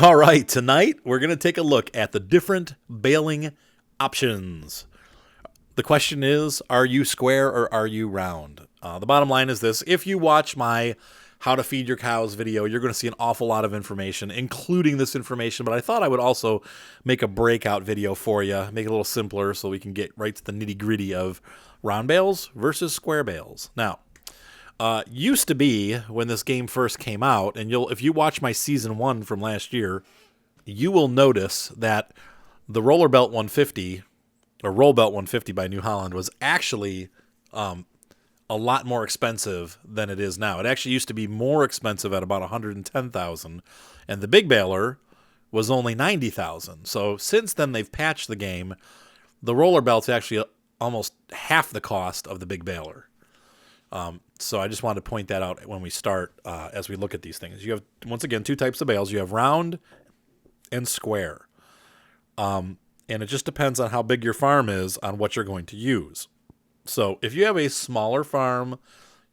All right, tonight we're going to take a look at the different baling options. The question is, are you square or are you round? The bottom line is this. If you watch my how to feed your cows video, you're going to see an awful lot of information, including this information, but I thought I would also make a breakout video for you, make it a little simpler so we can get right to the nitty-gritty of round bales versus square bales. Now, used to be when this game first came out, and if you watch my season 1 from last year, you will notice that the Roller Belt 150 or Roll Belt 150 by New Holland was actually a lot more expensive than it is now. It actually used to be more expensive at about $110,000, and the big baler was only $90,000. So since then they've patched the game. The Roller Belt's actually almost half the cost of the big baler. So I just wanted to point that out when we start as we look at these things. You have, once again, two types of bales. You have round and square. And it just depends on how big your farm is on what you're going to use. So if you have a smaller farm,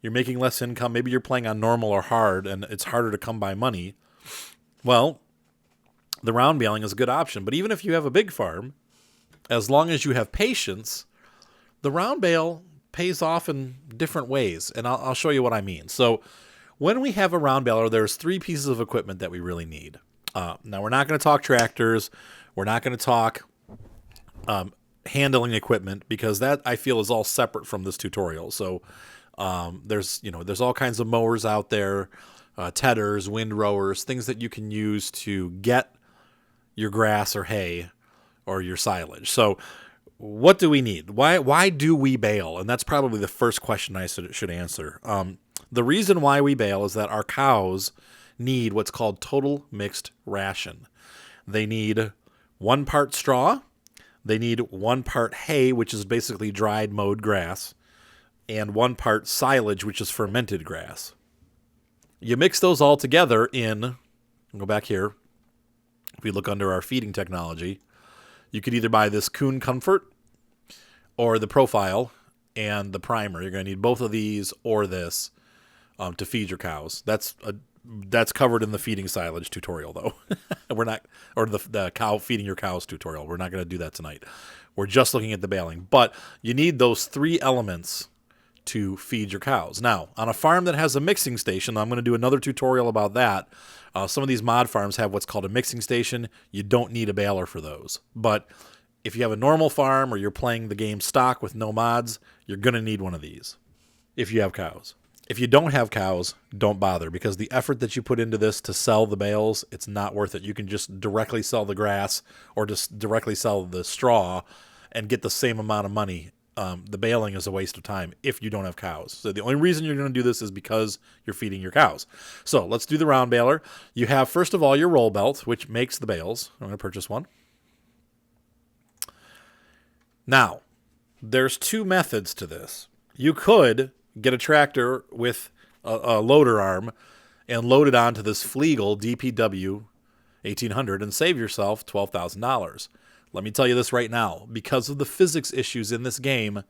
you're making less income, maybe you're playing on normal or hard, and it's harder to come by money, well, the round baling is a good option. But even if you have a big farm, as long as you have patience, the round bale pays off in different ways, and I'll show you what I mean. So when we have a round baler, there's 3 pieces of equipment that we really need. Now, we're not going to talk tractors. We're not going to talk handling equipment, because that I feel is all separate from this tutorial. So there's all kinds of mowers out there, tedders, windrowers, things that you can use to get your grass or hay or your silage. So what do we need? Why do we bale? And that's probably the first question I should answer. The reason why we bale is that our cows need what's called total mixed ration. They need 1 part straw. They need 1 part hay, which is basically dried mowed grass, and 1 part silage, which is fermented grass. You mix those all together in, go back here, if we look under our feeding technology, you could either buy this Coon Comfort or the Profile and the Primer. You're going to need both of these or this to feed your cows. That's covered in the feeding silage tutorial, though. We're not, or the cow feeding your cows tutorial. We're not going to do that tonight. We're just looking at the baling. But you need those 3 elements to feed your cows. Now, on a farm that has a mixing station, I'm going to do another tutorial about that. Some of these mod farms have what's called a mixing station. You don't need a baler for those. But if you have a normal farm or you're playing the game stock with no mods, you're going to need one of these if you have cows. If you don't have cows, don't bother, because the effort that you put into this to sell the bales, it's not worth it. You can just directly sell the grass or just directly sell the straw and get the same amount of money. The baling is a waste of time if you don't have cows. So the only reason you're going to do this is because you're feeding your cows. So let's do the round baler. You have, first of all, your roll belt, which makes the bales. I'm going to purchase one. Now, there's 2 methods to this. You could get a tractor with a loader arm and load it onto this Flegel DPW 1800 and save yourself $12,000. Let me tell you this right now. Because of the physics issues in this game,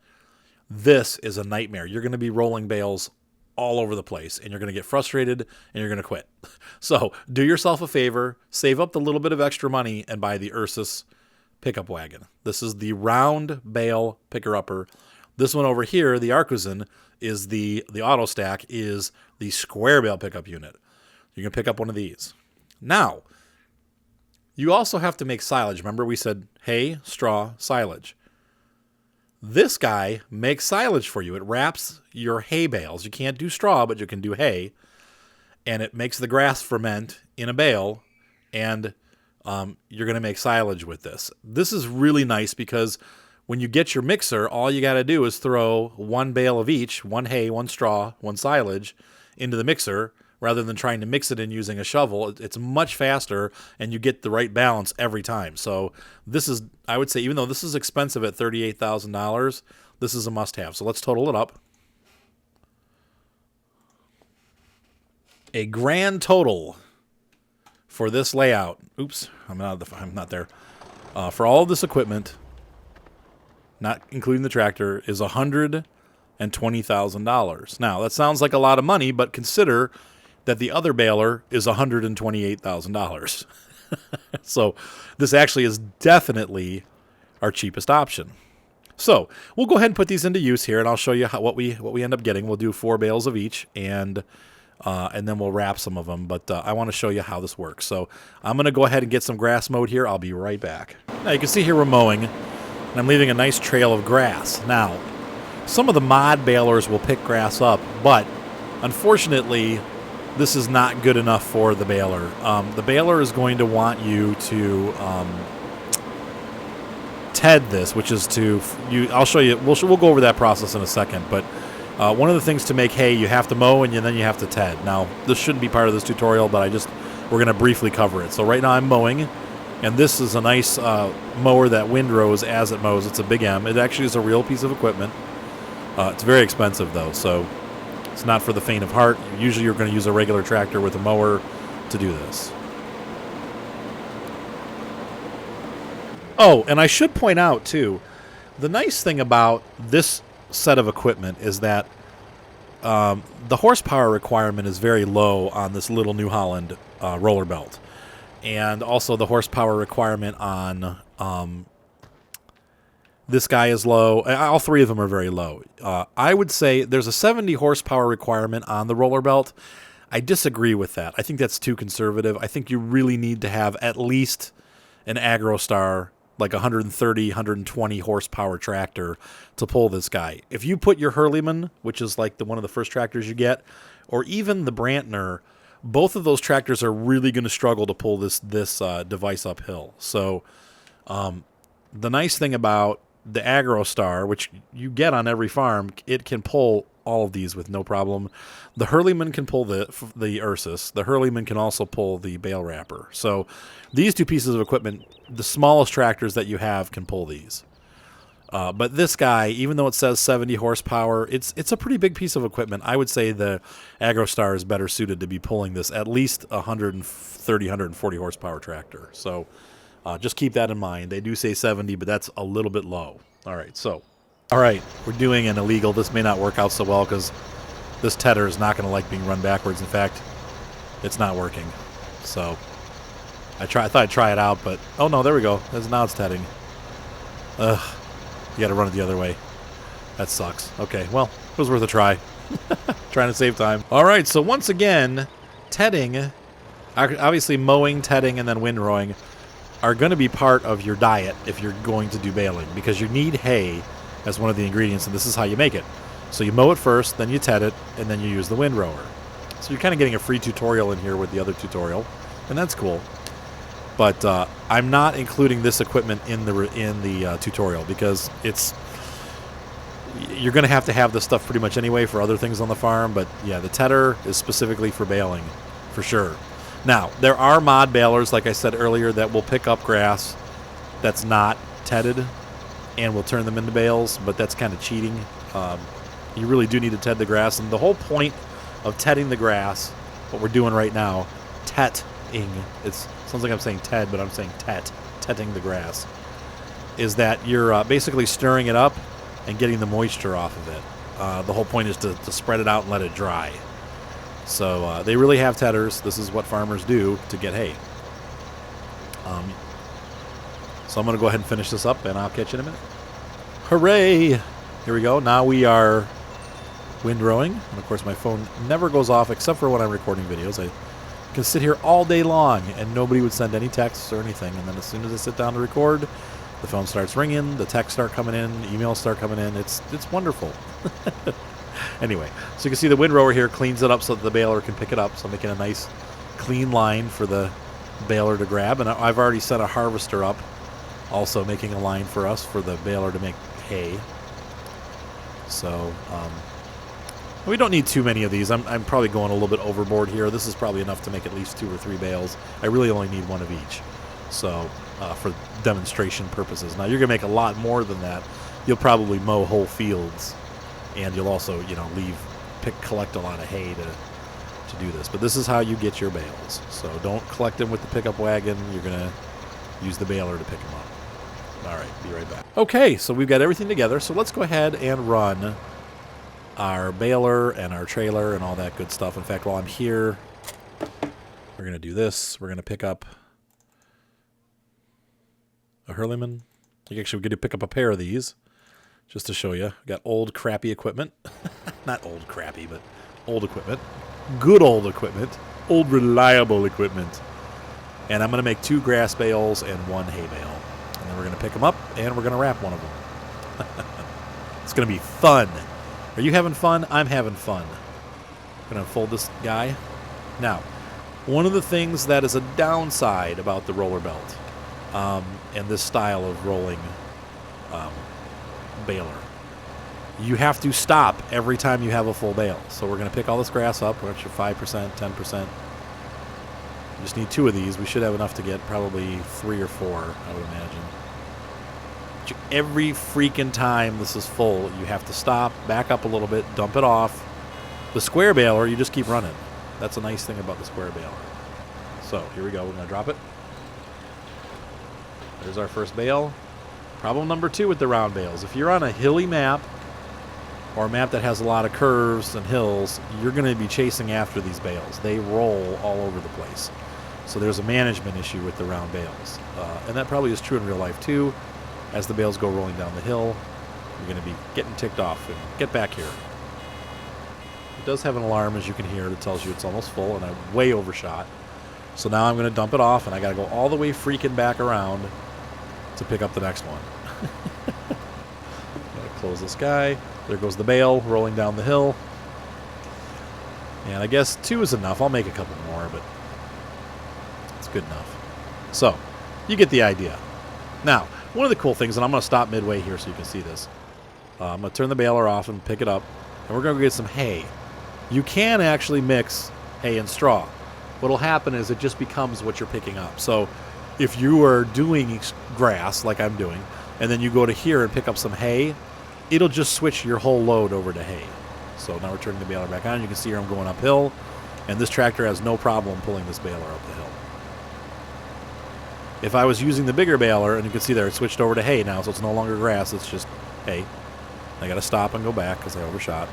this is a nightmare. You're going to be rolling bales all over the place, and you're going to get frustrated, and you're going to quit. So do yourself a favor, save up the little bit of extra money, and buy the Ursus pickup wagon. This is the round bale picker-upper. This one over here, the Arcusin, is the auto stack, is the square bale pickup unit. You can pick up one of these. Now, you also have to make silage. Remember we said hay, straw, silage. This guy makes silage for you. It wraps your hay bales. You can't do straw, but you can do hay. And it makes the grass ferment in a bale, and you're going to make silage with this. This is really nice because when you get your mixer, all you got to do is throw 1 bale of each, 1 hay, 1 straw, 1 silage, into the mixer, rather than trying to mix it in using a shovel. It's much faster, and you get the right balance every time. So this is, I would say, even though this is expensive at $38,000, this is a must-have. So let's total it up. A grand total for this layout, oops, I'm not there, for all of this equipment, not including the tractor, is $120,000. Now, that sounds like a lot of money, but consider that the other baler is $128,000. So this actually is definitely our cheapest option. So we'll go ahead and put these into use here, and I'll show you what we end up getting. We'll do 4 bales of each, and then we'll wrap some of them. But I want to show you how this works. So I'm going to go ahead and get some grass mowed here. I'll be right back. Now you can see here we're mowing, and I'm leaving a nice trail of grass. Now, some of the mod balers will pick grass up, but unfortunately, this is not good enough for the baler. The baler is going to want you to TED this, which is to I'll show you. We'll go over that process in a second. But one of the things to make hay, you have to mow and then you have to TED. Now this shouldn't be part of this tutorial, but we're going to briefly cover it. So right now I'm mowing, and this is a nice mower that windrows as it mows. It's a Big M. It actually is a real piece of equipment. It's very expensive though, so it's not for the faint of heart. Usually you're going to use a regular tractor with a mower to do this. Oh, and I should point out, too, the nice thing about this set of equipment is that the horsepower requirement is very low on this little New Holland roller belt. And also the horsepower requirement on this guy is low. All 3 of them are very low. I would say there's a 70 horsepower requirement on the roller belt. I disagree with that. I think that's too conservative. I think you really need to have at least an AgroStar, like 130, 120 horsepower tractor to pull this guy. If you put your Hurleyman, which is like one of the first tractors you get, or even the Brantner, both of those tractors are really going to struggle to pull this device uphill. So the nice thing about the AgroStar, which you get on every farm, it can pull all of these with no problem. The Hurleyman can pull the Ursus. The Hurleyman can also pull the bale wrapper. So these 2 pieces of equipment, the smallest tractors that you have can pull these. But this guy, even though it says 70 horsepower, it's a pretty big piece of equipment. I would say the AgroStar is better suited to be pulling this at least 130, 140 horsepower tractor. So just keep that in mind. They do say 70, but that's a little bit low. All right, we're doing an illegal. This may not work out so well because this tedder is not going to like being run backwards. In fact, it's not working. So I thought I'd try it out, but oh no, there we go. Now it's tedding. Ugh, you got to run it the other way. That sucks. Okay, well, it was worth a try. Trying to save time. All right, so once again, tedding, obviously mowing, tedding, and then windrowing are going to be part of your diet if you're going to do baling, because you need hay as one of the ingredients, and this is how you make it. So you mow it first, then you ted it, and then you use the windrower. So you're kind of getting a free tutorial in here with the other tutorial, and that's cool. But I'm not including this equipment in the tutorial because you're going to have this stuff pretty much anyway for other things on the farm. But yeah, the tedder is specifically for baling, for sure. Now, there are mod balers, like I said earlier, that will pick up grass that's not tedded and will turn them into bales, but that's kind of cheating. You really do need to ted the grass, and the whole point of tedding the grass, what we're doing right now, tetting, it sounds like I'm saying ted, but I'm saying tetting the grass, is that you're basically stirring it up and getting the moisture off of it. The whole point is to spread it out and let it dry. So they really have tedders. This is what farmers do to get hay. So I'm going to go ahead and finish this up, and I'll catch you in a minute. Hooray! Here we go. Now we are windrowing. And, of course, my phone never goes off except for when I'm recording videos. I can sit here all day long, and nobody would send any texts or anything. And then as soon as I sit down to record, the phone starts ringing, the texts start coming in, emails start coming in. It's wonderful. Anyway, so you can see the windrower here cleans it up so that the baler can pick it up. So I'm making a nice clean line for the baler to grab. And I've already set a harvester up, also making a line for us for the baler to make hay. So we don't need too many of these. I'm probably going a little bit overboard here. This is probably enough to make at least 2 or 3 bales. I really only need 1 of each. So for demonstration purposes. Now you're going to make a lot more than that. You'll probably mow whole fields. And you'll also, collect a lot of hay to do this. But this is how you get your bales. So don't collect them with the pickup wagon. You're going to use the baler to pick them up. All right, be right back. Okay, so we've got everything together. So let's go ahead and run our baler and our trailer and all that good stuff. In fact, while I'm here, we're going to do this. We're going to pick up a Hurleyman. Actually, we're going to pick up a pair of these just to show you. Got old crappy equipment. Not old crappy, but old equipment. Good old equipment. Old reliable equipment. And I'm going to make 2 grass bales and 1 hay bale. And then we're going to pick them up and we're going to wrap one of them. It's going to be fun. Are you having fun? I'm having fun. I'm going to fold this guy. Now, one of the things that is a downside about the roller belt and this style of rolling baler, you have to stop every time you have a full bale. So we're going to pick all this grass up. We're at your 5%, 10%. We just need 2 of these. We should have enough to get probably 3 or 4, I would imagine. But every freaking time this is full, you have to stop, back up a little bit, dump it off. The square baler, you just keep running. That's a nice thing about the square baler. So here we go. We're going to drop it. There's our first bale. Problem number 2 with the round bales. If you're on a hilly map or a map that has a lot of curves and hills, you're going to be chasing after these bales. They roll all over the place. So there's a management issue with the round bales. And that probably is true in real life too. As the bales go rolling down the hill, you're going to be getting ticked off. And get back here. It does have an alarm, as you can hear, that tells you it's almost full, and I way overshot. So now I'm going to dump it off, and I got to go all the way freaking back around to pick up the next one. Gotta close this guy. There goes the bale rolling down the hill. And I guess 2 is enough. I'll make a couple more, but it's good enough. So, you get the idea. Now, one of the cool things, and I'm going to stop midway here so you can see this. I'm going to turn the baler off and pick it up, and we're going to go get some hay. You can actually mix hay and straw. What'll happen is it just becomes what you're picking up. So if you are doing grass like I'm doing, and then you go to here and pick up some hay, it'll just switch your whole load over to hay. So now we're turning the baler back on. You can see here I'm going uphill, and this tractor has no problem pulling this baler up the hill. If I was using the bigger baler, and you can see there it switched over to hay now, so it's no longer grass, it's just hay. I got to stop and go back because I overshot.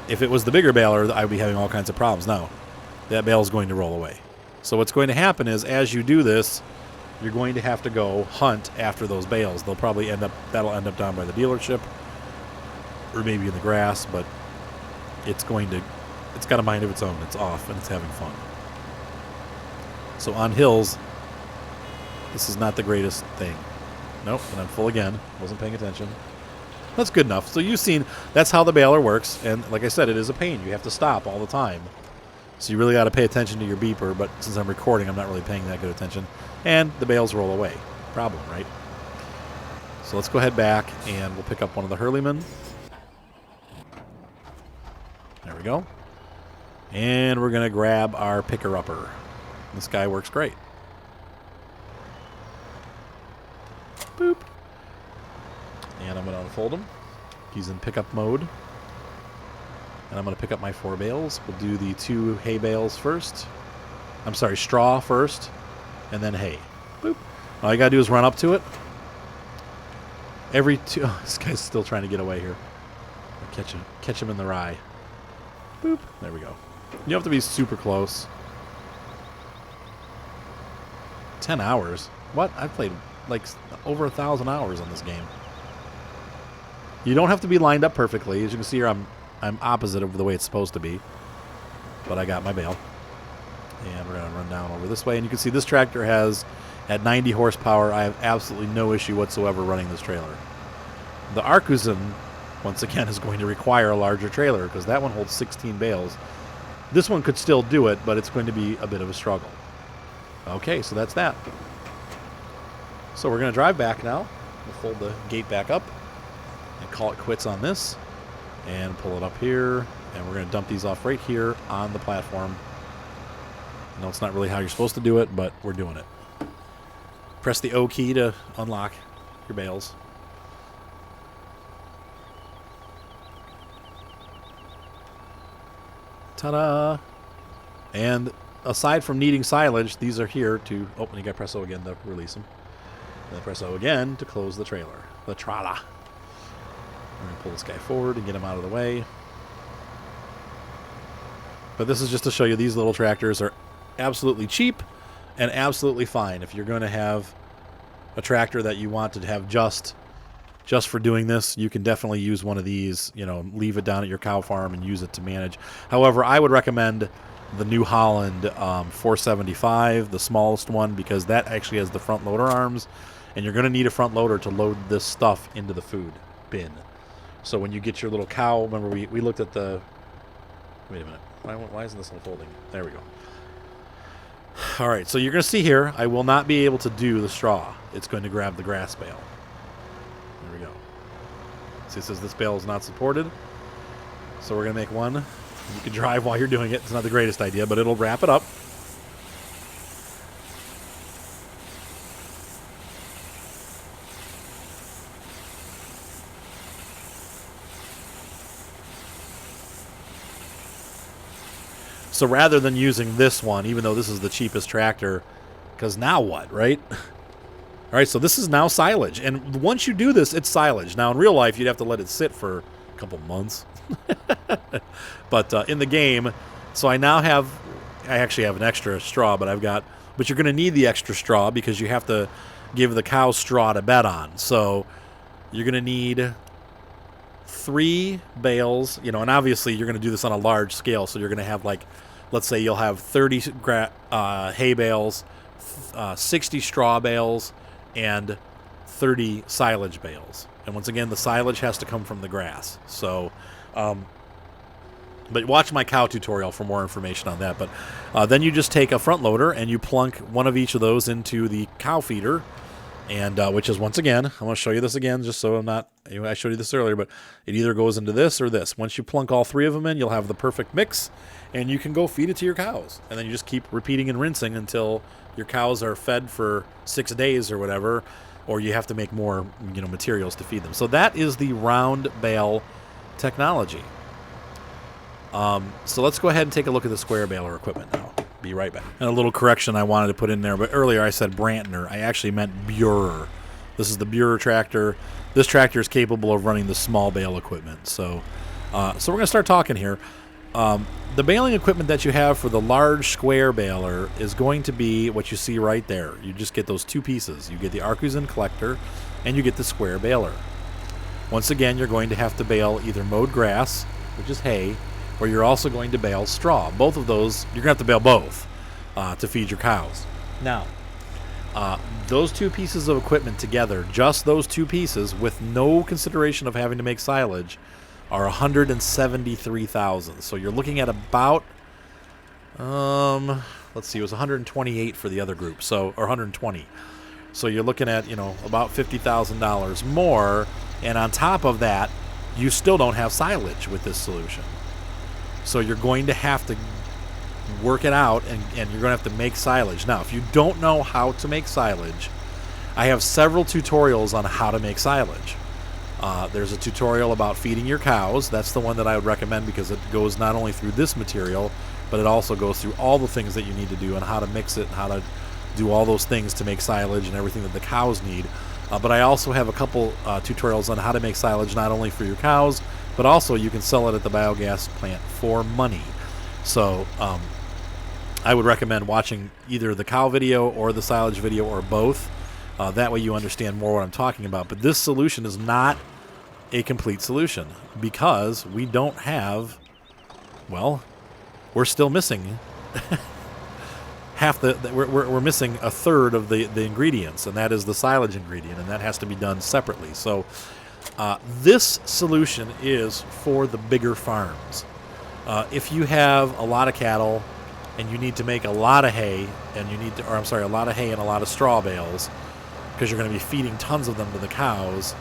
If it was the bigger baler, I'd be having all kinds of problems. Now, that bale is going to roll away. So what's going to happen is, as you do this, you're going to have to go hunt after those bales. That'll end up down by the dealership, or maybe in the grass, but it's got a mind of its own. It's off, and it's having fun. So on hills, this is not the greatest thing. Nope, and I'm full again. Wasn't paying attention. That's good enough. So you've seen that's how the baler works, and like I said, it is a pain. You have to stop all the time. So you really got to pay attention to your beeper, but since I'm recording, I'm not really paying that good attention. And the bales roll away. Problem, right? So let's go ahead back, and we'll pick up one of the Hurleymen. There we go. And we're going to grab our picker-upper. This guy works great. Boop. And I'm going to unfold him. He's in pickup mode. And I'm going to pick up my 4 bales. We'll do the 2 hay bales first. I'm sorry, straw first, and then hay. Boop. All you got to do is run up to it. Every 2... Oh, this guy's still trying to get away here. I'll catch him in the rye. Boop. There we go. You have to be super close. 10 hours? What? I've played like over 1,000 hours on this game. You don't have to be lined up perfectly. As you can see here, I'm opposite of the way it's supposed to be. But I got my bale. And we're going to run down over this way. And you can see this tractor has, at 90 horsepower, I have absolutely no issue whatsoever running this trailer. The Arkusen, once again, is going to require a larger trailer because that one holds 16 bales. This one could still do it, but it's going to be a bit of a struggle. Okay, so that's that. So we're going to drive back now. We'll fold the gate back up and call it quits on this and pull it up here, and we're going to dump these off right here on the platform. No, it's not really how you're supposed to do it, but we're doing it. Press the O key to unlock your bales. Ta-da! And aside from needing silage, these are here to... Oh, and you got to press O again to release them. And then press O again to close the trailer. The trala. We're going to pull this guy forward and get him out of the way. But this is just to show you these little tractors are absolutely cheap. and absolutely fine. If you're going to have a tractor that you want to have just for doing this, you can definitely use one of these, leave it down at your cow farm and use it to manage. However, I would recommend the New Holland 475, the smallest one, because that actually has the front loader arms, and you're going to need a front loader to load this stuff into the food bin. So when you get your little cow, remember we looked at the, wait a minute, why isn't this unfolding? There we go. All right, so you're going to see here, I will not be able to do the straw. It's going to grab the grass bale. There we go. See, it says this bale is not supported. So we're going to make one. You can drive while you're doing it. It's not the greatest idea, but it'll wrap it up. So rather than using this one, even though this is the cheapest tractor, because now what, right? All right, so this is now silage. And once you do this, it's silage. Now, in real life, you'd have to let it sit for a couple months. But in the game, so I actually have an extra straw, but you're going to need the extra straw because you have to give the cows straw to bed on. So you're going to need 3 bales, and obviously you're going to do this on a large scale. So you're going to have, like, let's say you'll have 30 hay bales, 60 straw bales, and 30 silage bales. And once again, the silage has to come from the grass. So, but watch my cow tutorial for more information on that. But then you just take a front loader and you plunk one of each of those into the cow feeder, and which is, once again, I'm going to show you this again just so I showed you this earlier, but it either goes into this or this. Once you plunk all 3 of them in, you'll have the perfect mix, and you can go feed it to your cows. And then you just keep repeating and rinsing until your cows are fed for 6 days or whatever, or you have to make more, materials to feed them. So that is the round bale technology. So let's go ahead and take a look at the square baler equipment now. Be right back. And a little correction I wanted to put in there, but earlier I said Brantner. I actually meant Burer. This is the Burer tractor. This tractor is capable of running the small bale equipment. So we're going to start talking here. The baling equipment that you have for the large square baler is going to be what you see right there. You just get those 2 pieces. You get the Arcusin collector, and you get the square baler. Once again, you're going to have to bale either mowed grass, which is hay, or you're also going to bale straw. Both of those, you're going to have to bale both to feed your cows. Now, those 2 pieces of equipment together, just those 2 pieces, with no consideration of having to make silage, are $173,000. So you're looking at about, let's see, it was 128 for the other group, or 120. So you're looking at, about $50,000 more, and on top of that, you still don't have silage with this solution. So you're going to have to work it out, and you're going to have to make silage. Now, if you don't know how to make silage, I have several tutorials on how to make silage. There's a tutorial about feeding your cows. That's the one that I would recommend because it goes not only through this material, but it also goes through all the things that you need to do and how to mix it and how to do all those things to make silage and everything that the cows need. But I also have a couple tutorials on how to make silage not only for your cows, but also you can sell it at the biogas plant for money. So I would recommend watching either the cow video or the silage video or both. That way you understand more what I'm talking about. But this solution is not a complete solution because we don't have, we're still missing we're missing a third of the ingredients, and that is the silage ingredient, and that has to be done separately. So this solution is for the bigger farms. If you have a lot of cattle and you need to make a lot of hay, and a lot of hay and a lot of straw bales, because you're going to be feeding tons of them to the cows,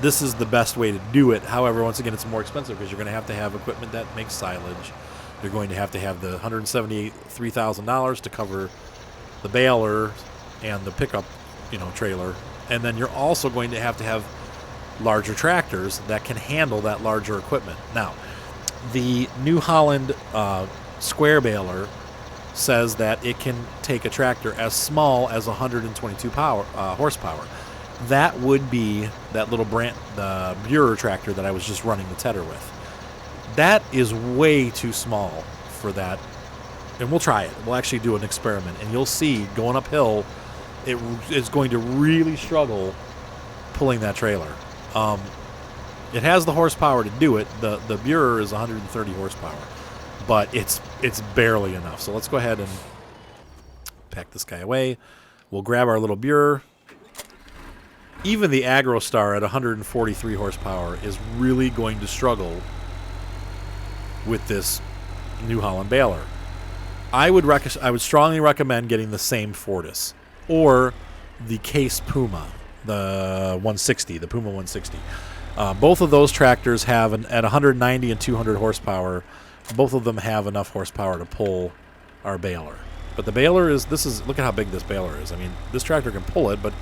this is the best way to do it. However, once again, it's more expensive because you're going to have equipment that makes silage. You're going to have the $173,000 to cover the baler and the pickup, trailer. And then you're also going to have larger tractors that can handle that larger equipment. Now, the New Holland square baler says that it can take a tractor as small as 122 horsepower. That would be that little the Burer tractor that I was just running the tedder with. That is way too small for that and we'll try it. We'll actually do an experiment, and you'll see going uphill, it is going to really struggle pulling that trailer. It has the horsepower to do it. The Burer is 130 horsepower, but it's barely enough. So let's go ahead and pack this guy away. We'll grab our little Burer. Even the AgroStar at 143 horsepower is really going to struggle with this New Holland baler. I would strongly recommend getting the same Fortis or the Case Puma, the 160, the Puma 160. Both of those tractors have at 190 and 200 horsepower. Both of them have enough horsepower to pull our baler. But the baler look at how big this baler is. I mean, this tractor can pull it, but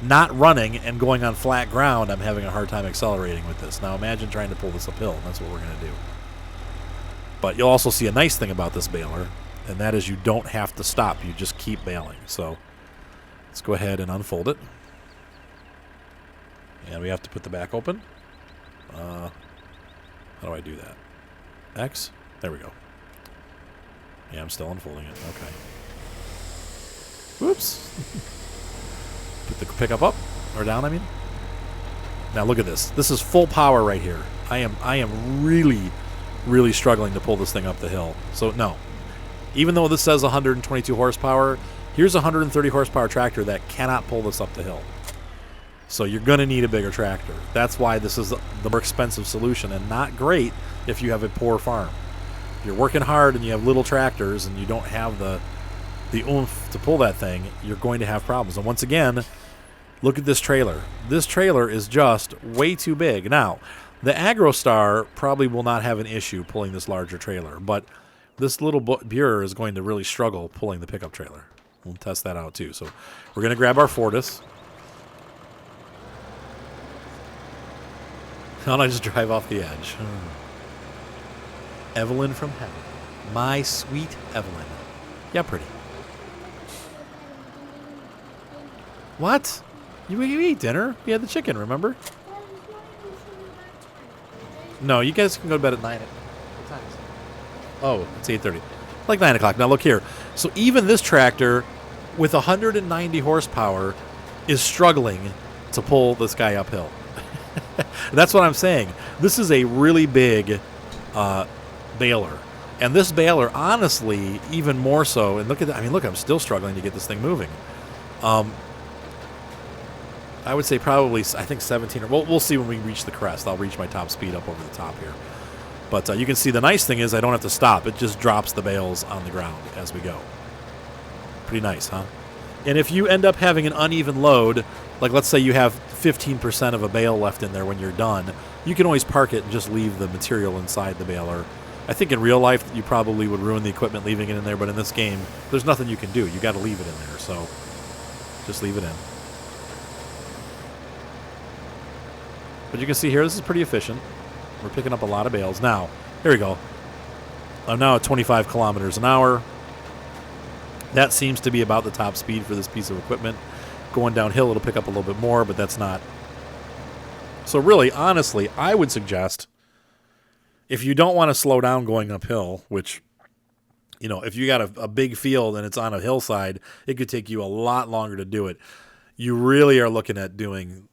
not running and going on flat ground, I'm having a hard time accelerating with this. Now imagine trying to pull this uphill, and that's what we're going to do. But you'll also see a nice thing about this baler, and that is you don't have to stop. You just keep baling. So let's go ahead and unfold it. And we have to put the back open. How do I do that? X? There we go. Yeah, I'm still unfolding it. Okay. Whoops. Put the pickup up. Or down, I mean. Now look at this. This is full power right here. I am really, really struggling to pull this thing up the hill. So, no. Even though this says 122 horsepower, here's a 130 horsepower tractor that cannot pull this up the hill. So you're going to need a bigger tractor. That's why this is the more expensive solution and not great if you have a poor farm. If you're working hard and you have little tractors and you don't have the oomph to pull that thing, you're going to have problems. And once again, look at this trailer. This trailer is just way too big. Now, the AgroStar probably will not have an issue pulling this larger trailer, but this little Burer is going to really struggle pulling the pickup trailer. We'll test that out too. So we're going to grab our Fortis. How do I just drive off the edge? Evelyn from heaven. My sweet Evelyn. Yeah, pretty. What? You ate dinner? We had the chicken, remember? No, you guys can go to bed at 9. What time is it? Oh, it's 8:30. Like 9 o'clock. Now look here. So even this tractor with 190 horsepower is struggling to pull this guy uphill. That's what I'm saying. This is a really big baler. And this baler, honestly, even more so, and look at that. I mean, look, I'm still struggling to get this thing moving. I would say probably, I think 17, or we'll see when we reach the crest. I'll reach my top speed up over the top here. But you can see the nice thing is I don't have to stop. It just drops the bales on the ground as we go. Pretty nice, huh? And if you end up having an uneven load, like let's say you have 15% of a bale left in there when you're done, you can always park it and just leave the material inside the baler. I think in real life you probably would ruin the equipment leaving it in there, but in this game, there's nothing you can do. You got to leave it in there, so just leave it in. But you can see here, this is pretty efficient. We're picking up a lot of bales. Now, here we go. I'm now at 25 kilometers an hour. That seems to be about the top speed for this piece of equipment. Going downhill, it'll pick up a little bit more, but that's not. So really, honestly, I would suggest if you don't want to slow down going uphill, which, you know, if you got a big field and it's on a hillside, it could take you a lot longer to do it. You really are looking at doing,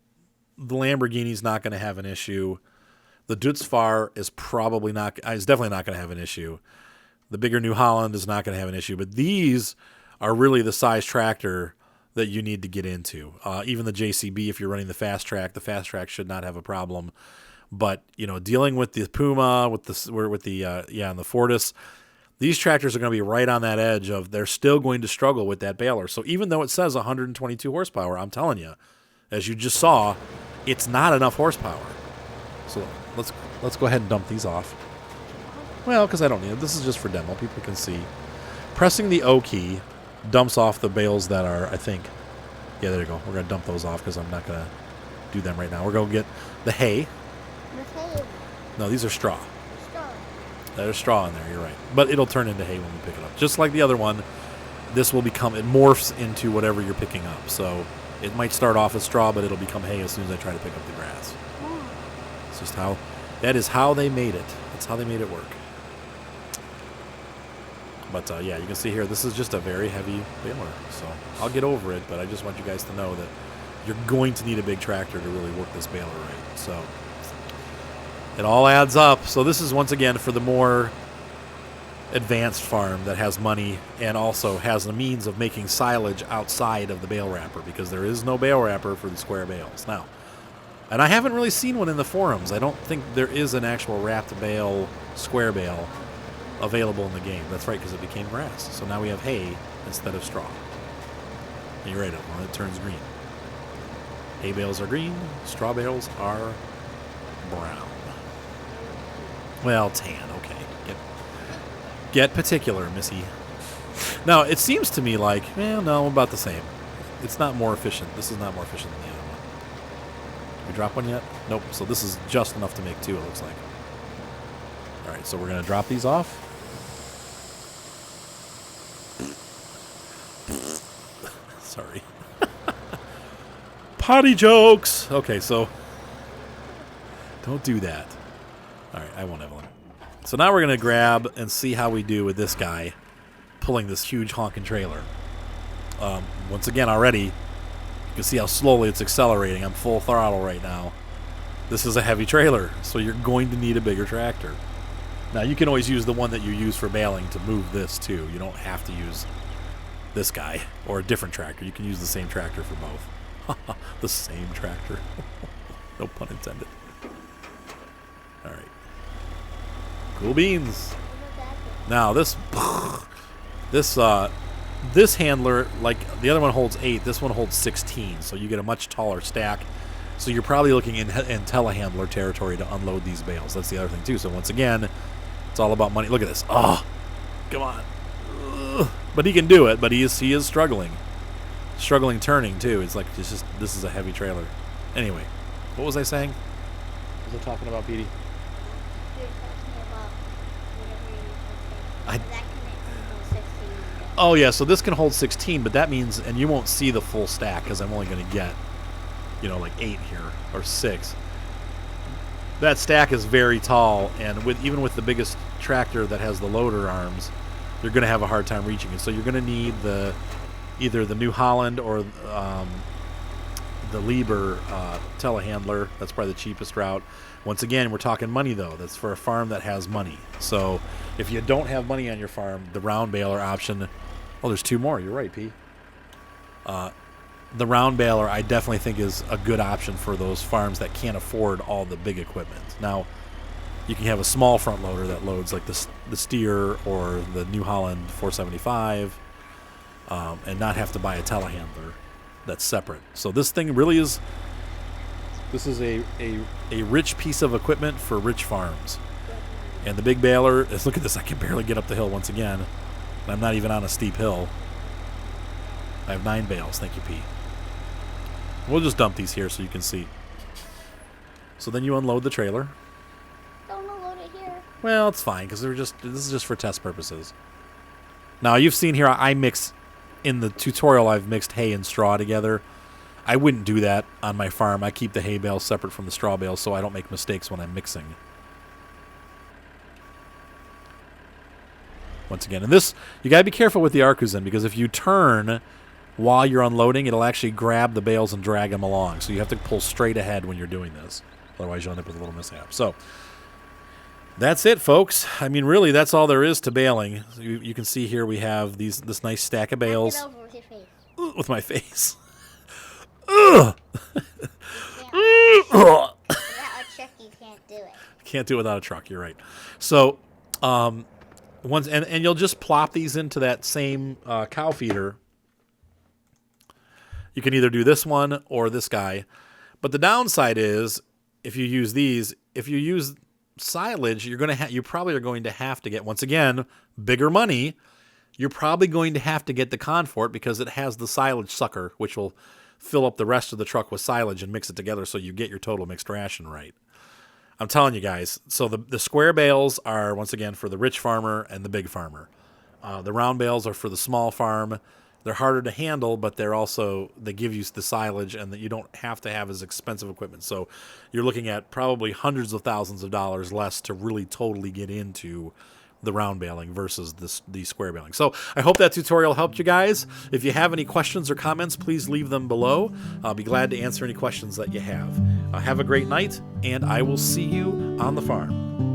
the Lamborghini's not going to have an issue. The Dutzfar is definitely not going to have an issue. The bigger New Holland is not going to have an issue, but these are really the size tractor that you need to get into. Even the JCB, if you're running the fast track should not have a problem. But you know, dealing with the Puma, and the Fortis, these tractors are going to be right on that edge of they're still going to struggle with that baler. So even though it says 122 horsepower, I'm telling you, as you just saw, it's not enough horsepower. So let's go ahead and dump these off. Well, because I don't need it. This is just for demo. People can see. Pressing the O key dumps off the bales that are, I think, yeah, there you go. We're going to dump those off because I'm not going to do them right now. We're going to get the hay. No, these are straw. There's straw in there, you're right. But it'll turn into hay when we pick it up. Just like the other one, this will become, it morphs into whatever you're picking up. So it might start off as straw, but it'll become hay as soon as I try to pick up the grass. It's just that is how they made it. That's how they made it work. But yeah, you can see here, this is just a very heavy baler. So I'll get over it, but I just want you guys to know that you're going to need a big tractor to really work this baler right. So it all adds up. So this is, once again, for the more advanced farm that has money and also has the means of making silage outside of the bale wrapper, because there is no bale wrapper for the square bales. Now, and I haven't really seen one in the forums. I don't think there is an actual wrapped bale, square bale, available in the game. That's right, because it became grass. So now we have hay instead of straw. And you're right, well, it turns green. Hay bales are green, straw bales are brown. Well, tan, okay. Get particular, Missy. Now, it seems to me like, well, no, about the same. It's not more efficient. This is not more efficient than the other one. Did we drop one yet? Nope. So this is just enough to make two, it looks like. All right, so we're going to drop these off. Sorry. Potty jokes. Okay, so don't do that. All right, I won't, Evelyn. So now we're going to grab and see how we do with this guy pulling this huge honking trailer. Once again, already, you can see how slowly it's accelerating. I'm full throttle right now. This is a heavy trailer, so you're going to need a bigger tractor. Now, you can always use the one that you use for baling to move this, too. You don't have to use this guy or a different tractor. You can use the same tractor for both. The same tractor. No pun intended. All right. Cool beans. Now this handler, like the other one holds 8, this one holds 16, so you get a much taller stack. So you're probably looking in telehandler territory to unload these bales. That's the other thing too. So once again, it's all about money. Look at this. Oh, come on. Ugh. But he can do it. But he is struggling turning too. It's like this is a heavy trailer. Anyway, what was I saying? What was I talking about, Petey? Oh yeah, so this can hold 16, but that means, and you won't see the full stack because I'm only going to get, like 8 here or 6. That stack is very tall, and even with the biggest tractor that has the loader arms, you're going to have a hard time reaching it. So you're going to need either the New Holland or the Lieber telehandler. That's probably the cheapest route. Once again, we're talking money, though. That's for a farm that has money. So if you don't have money on your farm, the round baler option... Oh, there's 2 more. You're right, P. The round baler, I definitely think, is a good option for those farms that can't afford all the big equipment. Now, you can have a small front loader that loads like the Steer or the New Holland 475 and not have to buy a telehandler that's separate. So this thing really is... This is a rich piece of equipment for rich farms. And the big baler is, look at this, I can barely get up the hill once again. And I'm not even on a steep hill. I have 9 bales, thank you, P. We'll just dump these here so you can see. So then you unload the trailer. Don't unload it here. Well, it's fine, because this is just for test purposes. Now, you've seen here, I mix, in the tutorial, I've mixed hay and straw together. I wouldn't do that on my farm. I keep the hay bales separate from the straw bales so I don't make mistakes when I'm mixing. Once again, and this, you got to be careful with the Arkuzen, because if you turn while you're unloading, it'll actually grab the bales and drag them along. So you have to pull straight ahead when you're doing this. Otherwise, you'll end up with a little mishap. So that's it, folks. I mean, really, that's all there is to baling. You can see here we have this nice stack of bales. Knock it over with your face. With my face. Ugh. Without a truck, you can't do it. Can't do it without a truck. You're right. So, once and you'll just plop these into that same cow feeder. You can either do this one or this guy, but the downside is if you use these, if you use silage, you probably are going to have to get, once again, bigger money. You're probably going to have to get the Confort because it has the silage sucker, which will fill up the rest of the truck with silage and mix it together so you get your total mixed ration right. I'm telling you guys, so the square bales are, once again, for the rich farmer and the big farmer. The round bales are for the small farm. They're harder to handle, but they give you the silage and that you don't have to have as expensive equipment. So you're looking at probably hundreds of thousands of dollars less to really totally get into the round baling versus the square baling. So I hope that tutorial helped you guys. If you have any questions or comments, please leave them below. I'll be glad to answer any questions that you have. Have a great night, and I will see you on the farm.